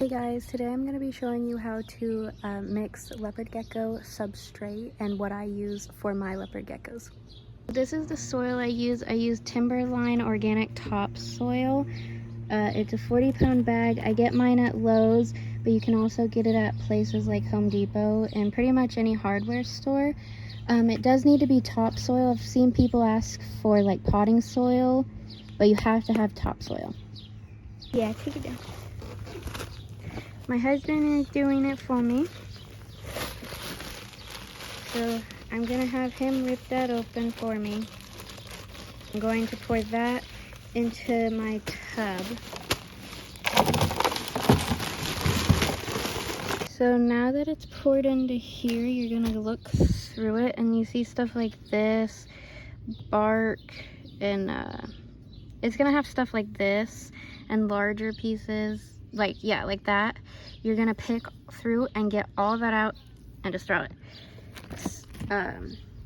Hey guys, today I'm going to be showing you how to mix leopard gecko substrate and what I use for my leopard geckos. This is the soil I use. I use Timberline organic topsoil. It's a 40-pound bag. I get mine at Lowe's, but you can also get it at places like Home Depot and pretty much any hardware store. It does need to be topsoil. I've seen people ask for like potting soil, but you have to have topsoil. Yeah, take it down. My husband is doing it for me, so I'm gonna have him rip that open for me. I'm going to pour that into my tub. So now that it's poured into here, you're gonna look through it and you see stuff like this, bark, and it's gonna have stuff like this and larger pieces, like that. You're gonna pick through and get all that out and just throw it.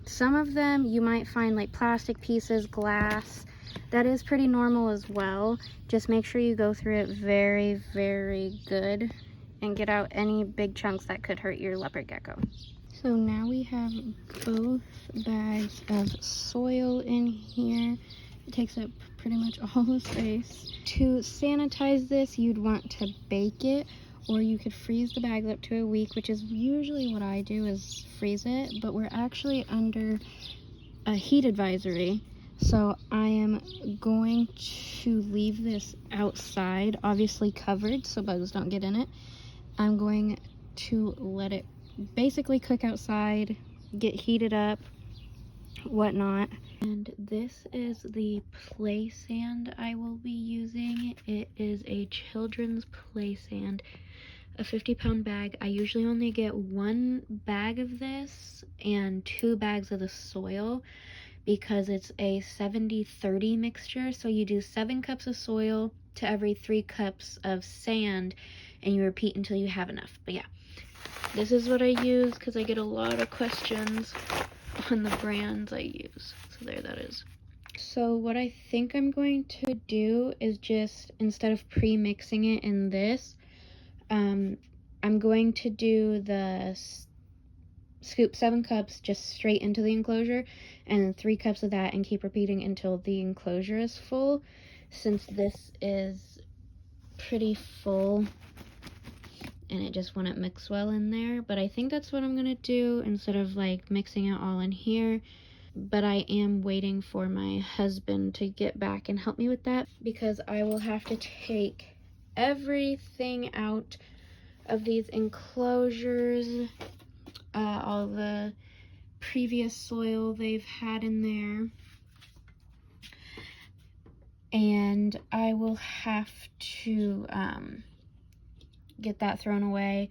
Some of them you might find like plastic pieces, glass. That is pretty normal as well. Just make sure you go through it very, very good and get out any big chunks that could hurt your leopard gecko. So now we have both bags of soil in here. It takes up pretty much all the space. To sanitize this, you'd want to bake it, or you could freeze the bags up to a week, which is usually what I do, is freeze it, but we're actually under a heat advisory. So I am going to leave this outside, obviously covered so bugs don't get in it. I'm going to let it basically cook outside, get heated up, whatnot. And this is the play sand I will be using. It is a children's play sand, a 50-pound bag. I usually only get 1 bag of this and 2 bags of the soil because it's a 70-30 mixture. So you do 7 cups of soil to every 3 cups of sand, and you repeat until you have enough. But yeah, this is what I use because I get a lot of questions on the brands I use. So there that is. So what I think I'm going to do is just, instead of pre-mixing it in this, I'm going to do the scoop 7 cups just straight into the enclosure and 3 cups of that, and keep repeating until the enclosure is full, since this is pretty full and it just wouldn't mix well in there. But I think that's what I'm gonna do instead of like mixing it all in here. But I am waiting for my husband to get back and help me with that, because I will have to take everything out of these enclosures, all the previous soil they've had in there, and I will have to get that thrown away,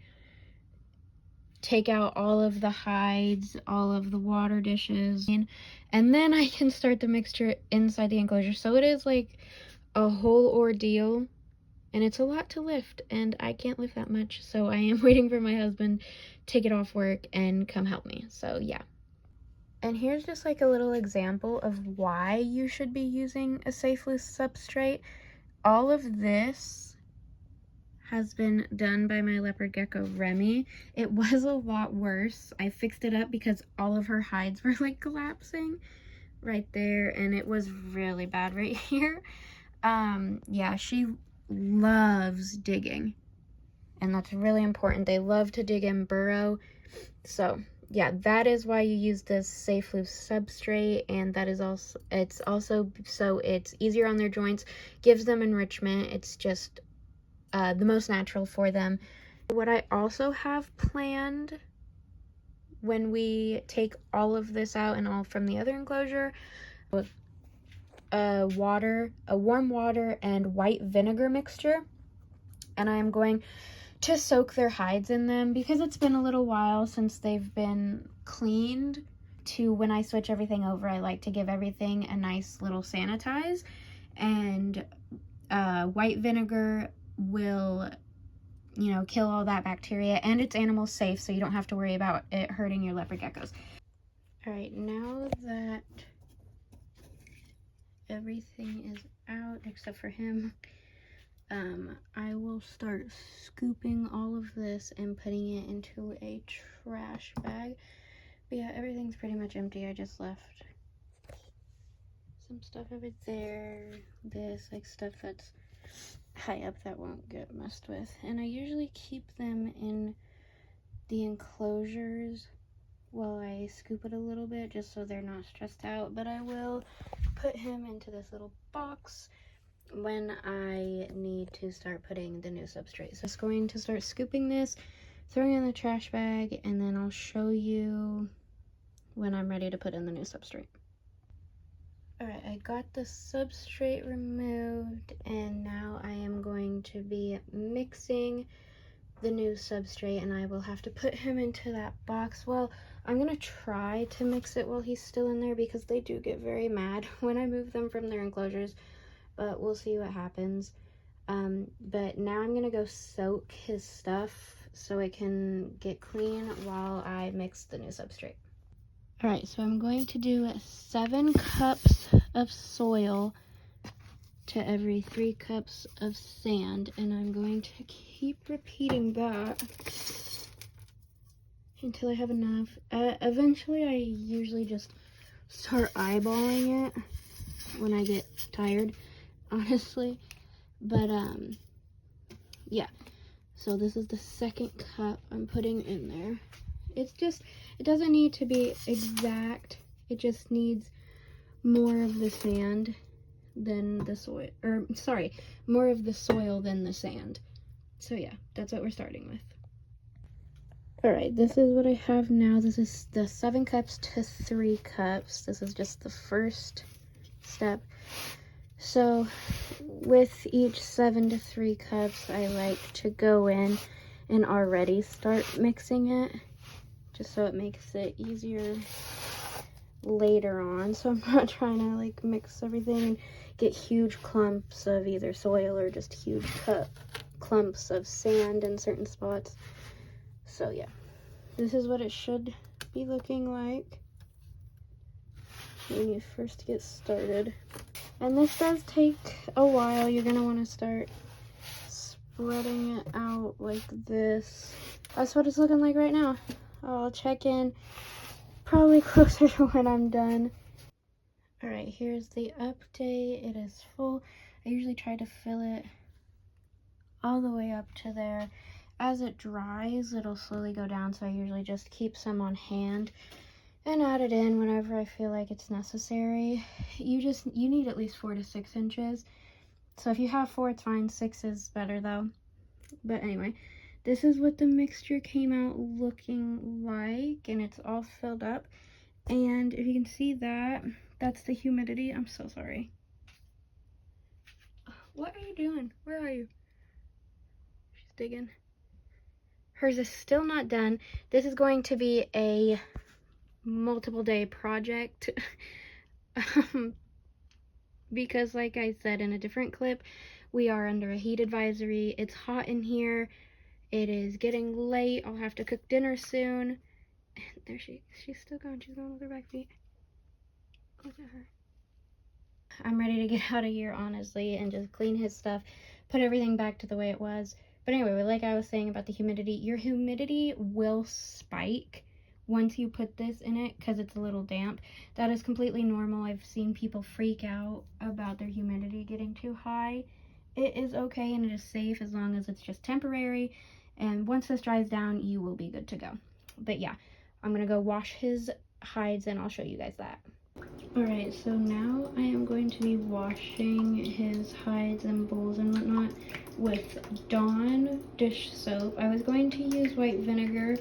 take out all of the hides, all of the water dishes, and then I can start the mixture inside the enclosure. So it is like a whole ordeal, and it's a lot to lift, and I can't lift that much, so I am waiting for my husband to get off work and come help me. So yeah. And here's just like a little example of why you should be using a safe loose substrate. All of this has been done by my leopard gecko Remy. It was a lot worse. I fixed it up because all of her hides were like collapsing right there, and it was really bad right here. Yeah, she loves digging, and that's really important. They love to dig and burrow. So yeah, that is why you use this safe loose substrate, and that is also, it's also so it's easier on their joints, gives them enrichment. It's just the most natural for them. What I also have planned when we take all of this out and all from the other enclosure, with warm water and white vinegar mixture, and I am going to soak their hides in them because it's been a little while since they've been cleaned. To when I switch everything over, I like to give everything a nice little sanitize, and white vinegar will, you know, kill all that bacteria, and it's animal safe, so you don't have to worry about it hurting your leopard geckos. All right, now that everything is out except for him, I will start scooping all of this and putting it into a trash bag. But yeah, everything's pretty much empty. I just left some stuff over there, this, like stuff that's high up that won't get messed with. And I usually keep them in the enclosures while I scoop it a little bit, just so they're not stressed out. But I will put him into this little box when I need to start putting the new substrate. So I'm just going to start scooping this, throwing it in the trash bag, and then I'll show you when I'm ready to put in the new substrate. Alright, I got the substrate removed, and now I am going to be mixing the new substrate, and I will have to put him into that box. Well, I'm gonna try to mix it while he's still in there, because they do get very mad when I move them from their enclosures, but we'll see what happens. But now I'm gonna go soak his stuff so it can get clean while I mix the new substrate. Alright, so I'm going to do 7 cups of soil to every 3 cups of sand, and I'm going to keep repeating that until I have enough. Eventually I usually just start eyeballing it when I get tired, honestly. But yeah, so this is the 2nd cup I'm putting in there. It's just, it doesn't need to be exact, it just needs more of the sand than the soil, or sorry, more of the soil than the sand. So yeah, that's what we're starting with. Alright, this is what I have now. This is the 7 cups to 3 cups. This is just the first step. So with each 7 to 3 cups, I like to go in and already start mixing it, just so it makes it easier later on. So I'm not trying to like mix everything and get huge clumps of either soil or just huge clumps of sand in certain spots. So yeah, this is what it should be looking like when you first get started. And this does take a while. You're gonna want to start spreading it out like this. That's what it's looking like right now. I'll check in probably closer to when I'm done. Alright, here's the update. It is full. I usually try to fill it all the way up to there. As it dries, it'll slowly go down, so I usually just keep some on hand and add it in whenever I feel like it's necessary. You need at least 4 to 6 inches. So if you have 4, it's fine. 6 is better though. But anyway, this is what the mixture came out looking like, and it's all filled up. And if you can see that, that's the humidity. I'm so sorry. What are you doing? Where are you? She's digging. Hers is still not done. This is going to be a multiple day project. Because like I said in a different clip, we are under a heat advisory. It's hot in here. It is getting late. I'll have to cook dinner soon. And there she's still going. She's going with her back feet. Look at her. I'm ready to get out of here, honestly, and just clean his stuff, put everything back to the way it was. But anyway, like I was saying about the humidity, your humidity will spike once you put this in it because it's a little damp. That is completely normal. I've seen people freak out about their humidity getting too high. It is okay and it is safe as long as it's just temporary. And once this dries down, you will be good to go. But yeah, I'm going to go wash his hides and I'll show you guys that. Alright, so now I am going to be washing his hides and bowls and whatnot with Dawn dish soap. I was going to use white vinegar,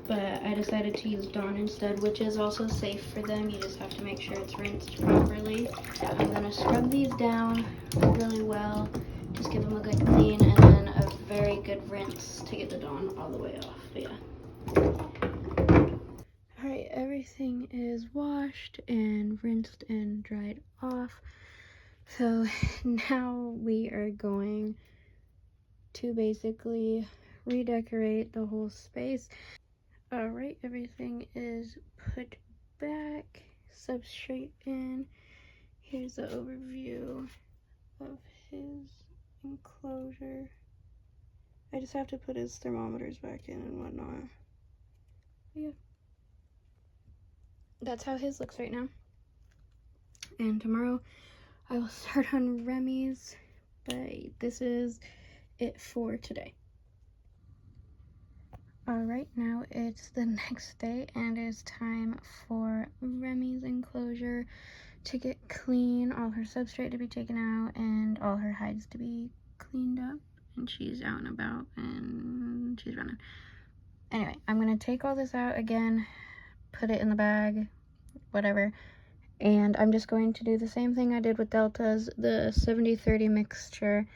but I decided to use Dawn instead, which is also safe for them. You just have to make sure it's rinsed properly. I'm going to scrub these down really well, just give them a good clean, and then a very good rinse to get the Dawn all the way off. But yeah. Alright, everything is washed and rinsed and dried off. So now we are going to basically redecorate the whole space. Alright, everything is put back, substrate in. Here's the overview of his enclosure. I just have to put his thermometers back in and whatnot. But yeah. That's how his looks right now. And tomorrow I will start on Remy's, but this is it for today. Alright, now it's the next day and it's time for Remy's enclosure to get clean, all her substrate to be taken out, and all her hides to be cleaned up. And she's out and about and she's running. Anyway, I'm gonna take all this out again, put it in the bag, whatever. And I'm just going to do the same thing I did with Delta's, the 70-30 mixture.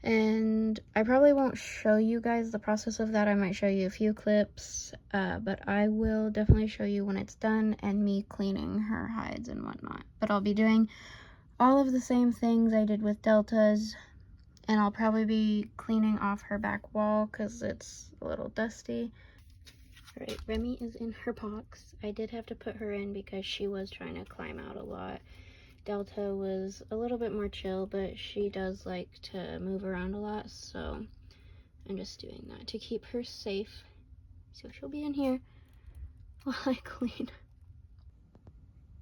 And I probably won't show you guys the process of that. I might show you a few clips, but I will definitely show you when it's done and me cleaning her hides and whatnot. But I'll be doing all of the same things I did with Delta's, and I'll probably be cleaning off her back wall because it's a little dusty. Alright, Remy is in her box. I did have to put her in because she was trying to climb out a lot. Delta was a little bit more chill, but she does like to move around a lot, so I'm just doing that to keep her safe. So she'll be in here while I clean.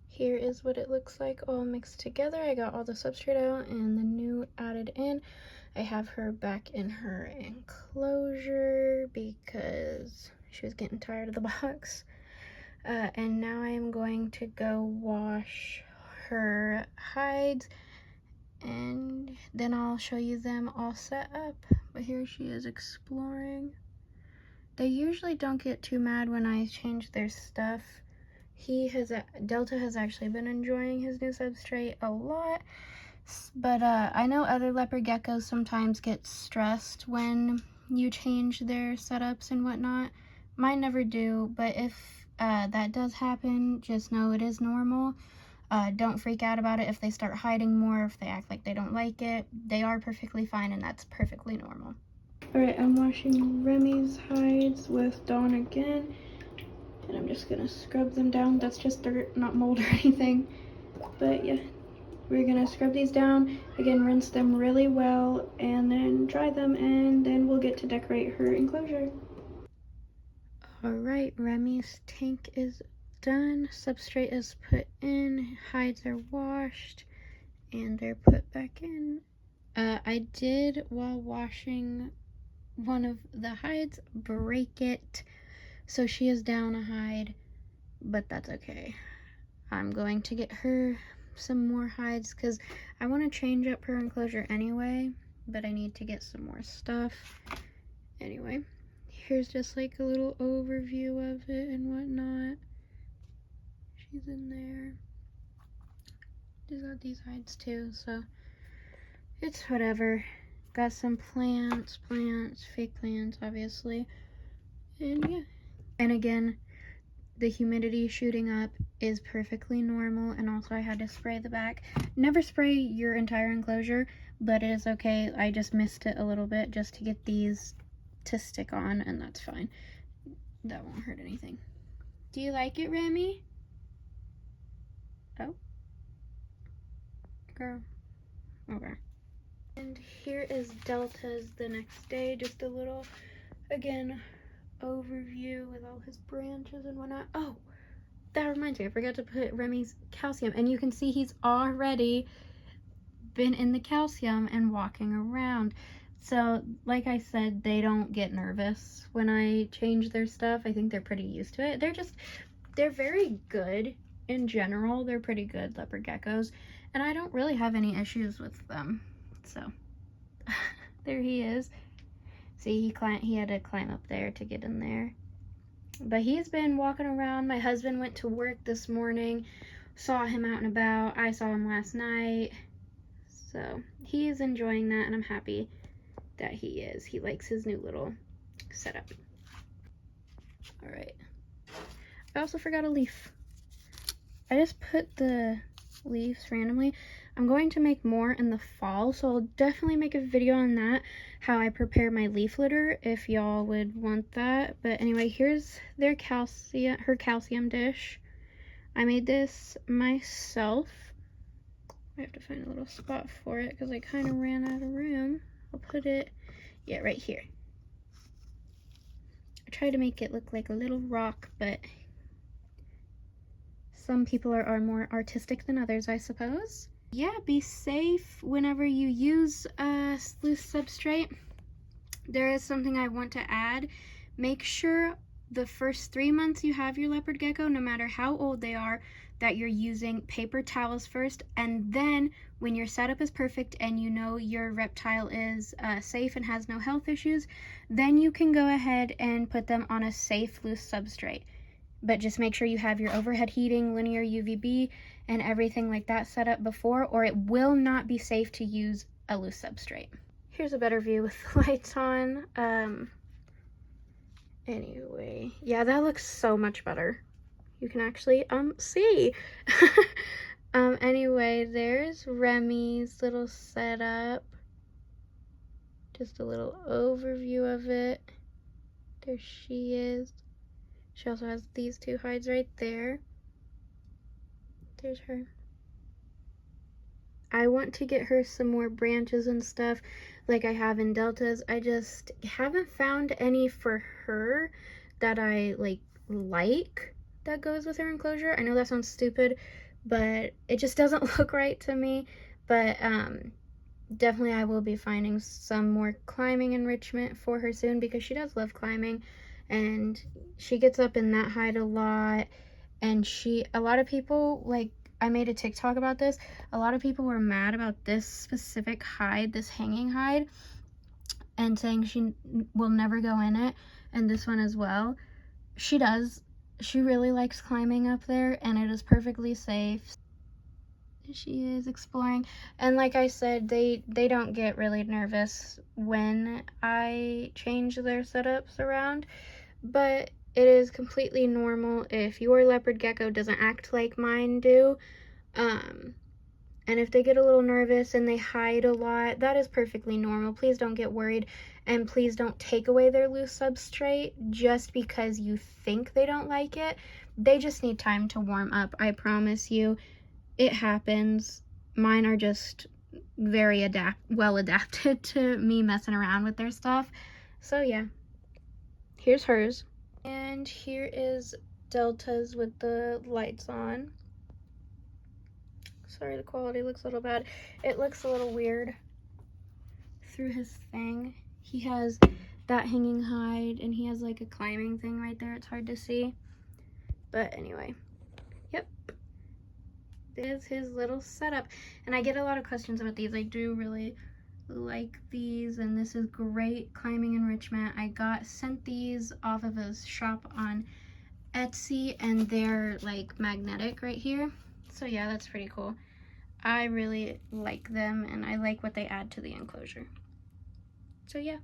Here is what it looks like all mixed together. I got all the substrate out and the new added in. I have her back in her enclosure because she was getting tired of the box. And now I'm going to go wash her hides and then I'll show you them all set up. But here she is exploring. They usually don't get too mad when I change their stuff. Delta has actually been enjoying his new substrate a lot, but I know other leopard geckos sometimes get stressed when you change their setups and whatnot. Mine never do, but if that does happen, just know it is normal. Don't freak out about it if they start hiding more, if they act like they don't like it. They are perfectly fine and that's perfectly normal. Alright, I'm washing Remy's hides with Dawn again. And I'm just gonna scrub them down. That's just dirt, not mold or anything. But yeah, we're gonna scrub these down. Again, rinse them really well and then dry them, and then we'll get to decorate her enclosure. Alright, Remy's tank is done. Substrate is put in. Hides are washed and they're put back in. I did, while washing one of the hides, break it. So she is down a hide, but that's okay. I'm going to get her some more hides because I want to change up her enclosure anyway, but I need to get some more stuff. Anyway, here's just like a little overview of it and whatnot. She's in there. She's got these hides too, so it's whatever. Got some plants, fake plants, obviously. And yeah. And again, the humidity shooting up is perfectly normal, and also I had to spray the back. Never spray your entire enclosure, but it is okay. I just missed it a little bit just to get these to stick on, and that's fine. That won't hurt anything. Do you like it, Remy? Oh. Girl. Okay. And here is Delta's the next day. Just a little, again, overview with all his branches and whatnot. Oh, that reminds me, I forgot to put Remy's calcium, and you can see he's already been in the calcium and walking around. So like I said, they don't get nervous when I change their stuff. I think they're pretty used to it. They're very good in general. They're pretty good leopard geckos, and I don't really have any issues with them. So there he is. See, he had to climb up there to get in there. But he's been walking around. My husband went to work this morning, saw him out and about. I saw him last night. So he is enjoying that, and I'm happy that he is. He likes his new little setup. Alright. I also forgot a leaf. I just put the leaves randomly. I'm going to make more in the fall, so I'll definitely make a video on that, how I prepare my leaf litter, if y'all would want that. But anyway, here's her calcium dish. I made this myself. I have to find a little spot for it because I kind of ran out of room. I'll put it, yeah, right here. I try to make it look like a little rock, but some people are more artistic than others, I suppose. Yeah, be safe whenever you use a loose substrate. There is something I want to add. Make sure the first 3 months you have your leopard gecko, no matter how old they are, that you're using paper towels first, and then when your setup is perfect and you know your reptile is safe and has no health issues, then you can go ahead and put them on a safe loose substrate. But just make sure you have your overhead heating, linear UVB, and everything like that set up before, or it will not be safe to use a loose substrate. Here's a better view with the lights on. Anyway, yeah, that looks so much better. You can actually see. Anyway, there's Remy's little setup. Just a little overview of it. There she is. She also has these two hides right there. There's her. I want to get her some more branches and stuff like I have in Deltas. I just haven't found any for her that I like that goes with her enclosure. I know that sounds stupid, but it just doesn't look right to me. But definitely I will be finding some more climbing enrichment for her soon because she does love climbing and she gets up in that hide a lot. And a lot of people, like, I made a TikTok about this. A lot of people were mad about this specific hide, this hanging hide, and saying she will never go in it, and this one as well. She does. She really likes climbing up there, and it is perfectly safe. She is exploring, and like I said, they don't get really nervous when I change their setups around, but it is completely normal if your leopard gecko doesn't act like mine do. And if they get a little nervous and they hide a lot, that is perfectly normal. Please don't get worried, and please don't take away their loose substrate just because you think they don't like it. They just need time to warm up, I promise you. It happens. Mine are just very well adapted to me messing around with their stuff. So yeah, here's hers. And here is Delta's with the lights on. Sorry, the quality looks a little bad. It looks a little weird through his thing. He has that hanging hide and he has like a climbing thing right there. It's hard to see. But anyway, yep. This is his little setup. And I get a lot of questions about these. I do really like these, and this is great climbing enrichment. I sent these off of a shop on Etsy, and they're like magnetic right here. So yeah, that's pretty cool. I really like them, and I like what they add to the enclosure. So yeah.